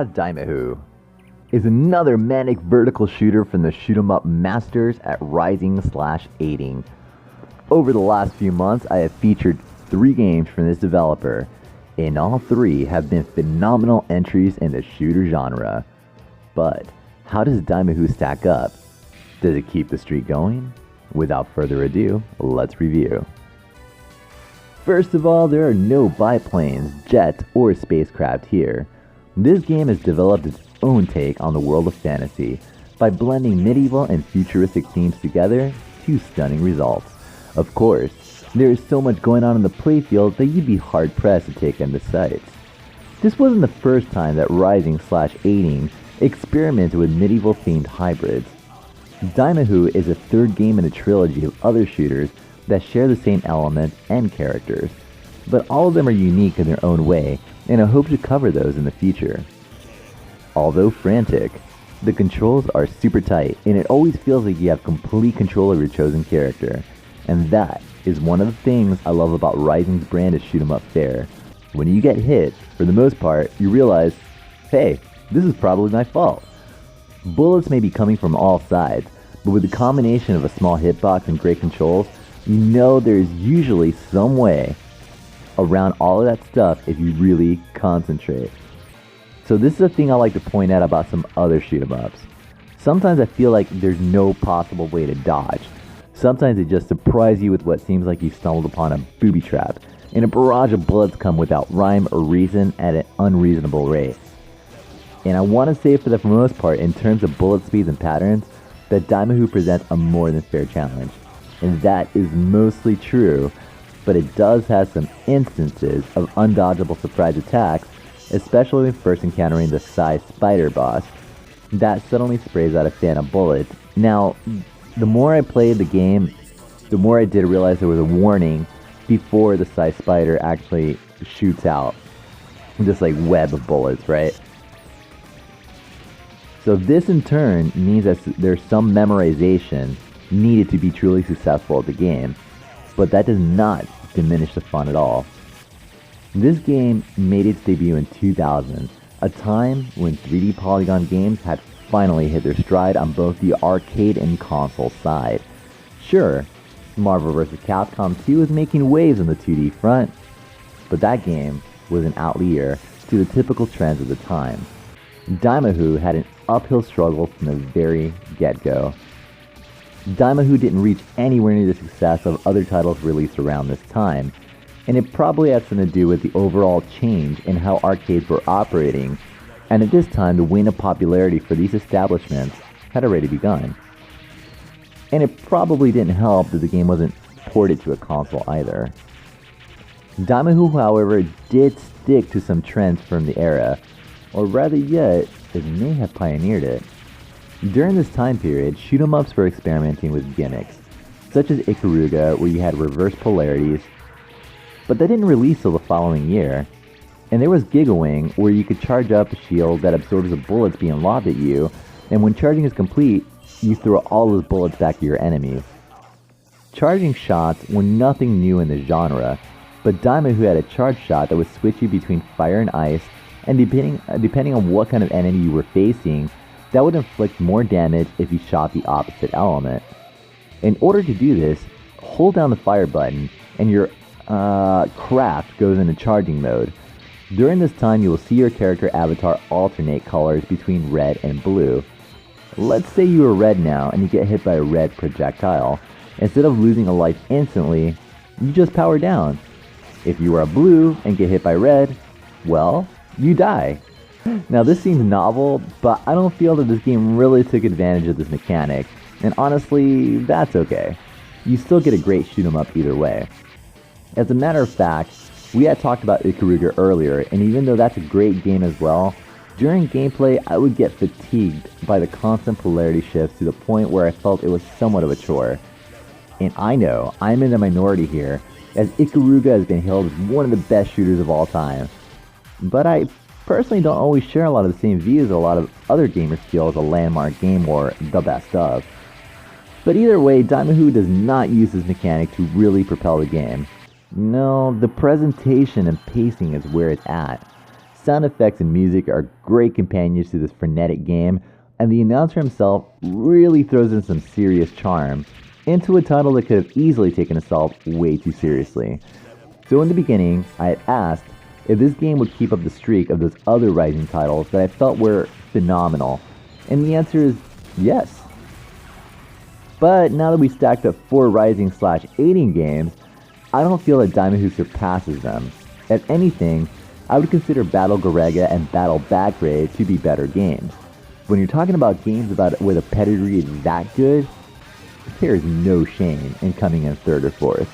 Dimahoo is another manic vertical shooter from the shoot 'em up masters at Raizing/Aiding. Over the last few months, I have featured 3 games from this developer, and all 3 have been phenomenal entries in the shooter genre. But how does Dimahoo stack up? Does it keep the streak going? Without further ado, let's review. First of all, there are no biplanes, jets, or spacecraft here. This game has developed its own take on the world of fantasy by blending medieval and futuristic themes together to stunning results. Of course, there is so much going on in the playfield that you'd be hard-pressed to take in the sights. This wasn't the first time that Raizing/Aiding experimented with medieval-themed hybrids. Dimahoo is a 3rd game in a trilogy of other shooters that share the same elements and characters, but all of them are unique in their own way, and I hope to cover those in the future. Although frantic, the controls are super tight, and it always feels like you have complete control of your chosen character, and that is one of the things I love about Raizing's brand of shoot 'em up fare. When you get hit, for the most part, you realize, hey, this is probably my fault. Bullets may be coming from all sides, but with the combination of a small hitbox and great controls, you know there's usually some way around all of that stuff if you really concentrate. So this is a thing I like to point out about some other shoot 'em ups. Sometimes I feel like there's no possible way to dodge. Sometimes they just surprise you with what seems like you stumbled upon a booby trap, and a barrage of bullets come without rhyme or reason at an unreasonable rate. And I want to say for the most part, in terms of bullet speeds and patterns, that Dimahoo presents a more than fair challenge. And that is mostly true, but it does have some instances of undodgeable surprise attacks, especially when first encountering the size spider boss. That suddenly sprays out a fan of bullets. Now, the more I played the game, the more I did realize there was a warning before the size spider actually shoots out this like web of bullets, right? So this in turn means that there's some memorization needed to be truly successful at the game, but that does not diminish the fun at all. This game made its debut in 2000, a time when 3D polygon games had finally hit their stride on both the arcade and console side. Sure, Marvel vs. Capcom 2 was making waves on the 2D front, but that game was an outlier to the typical trends of the time. Dimahoo had an uphill struggle from the very get-go. Dimahoo didn't reach anywhere near the success of other titles released around this time, and it probably had something to do with the overall change in how arcades were operating, and at this time the wane of popularity for these establishments had already begun. And it probably didn't help that the game wasn't ported to a console either. Dimahoo, however, did stick to some trends from the era, or rather yet, it may have pioneered it. During this time period, shoot 'em ups were experimenting with gimmicks, such as Ikaruga, where you had reverse polarities, but that didn't release till the following year. And there was Gigawing, where you could charge up a shield that absorbs the bullets being lobbed at you, and when charging is complete, you throw all those bullets back to your enemies. Charging shots were nothing new in the genre, but Dimahoo had a charge shot that would switch you between fire and ice, and depending on what kind of enemy you were facing, that would inflict more damage if you shot the opposite element. In order to do this, hold down the fire button, and your craft goes into charging mode. During this time, you will see your character avatar alternate colors between red and blue. Let's say you are red now, and you get hit by a red projectile. Instead of losing a life instantly, you just power down. If you are blue and get hit by red, well, you die. Now this seems novel, but I don't feel that this game really took advantage of this mechanic, and honestly, that's okay. You still get a great shoot 'em up either way. As a matter of fact, we had talked about Ikaruga earlier, and even though that's a great game as well, during gameplay I would get fatigued by the constant polarity shifts to the point where I felt it was somewhat of a chore. And I know I'm in the minority here, as Ikaruga has been hailed as one of the best shooters of all time. But I personally don't always share a lot of the same views a lot of other gamers feel as a landmark game or the best of. But either way, Dimahoo does not use this mechanic to really propel the game. No, the presentation and pacing is where it's at. sound effects and music are great companions to this frenetic game, and the announcer himself really throws in some serious charm into a title that could have easily taken itself way too seriously. So in the beginning, I had asked if this game would keep up the streak of those other Raizing titles that I felt were phenomenal, and the answer is yes. But now that we stacked up 4 Raizing/Aiding games, I don't feel that Dimahoo surpasses them. If anything, I would consider Battle Garega and Battle Backraid to be better games. When you're talking about games where the pedigree is that good, there is no shame in coming in 3rd or 4th.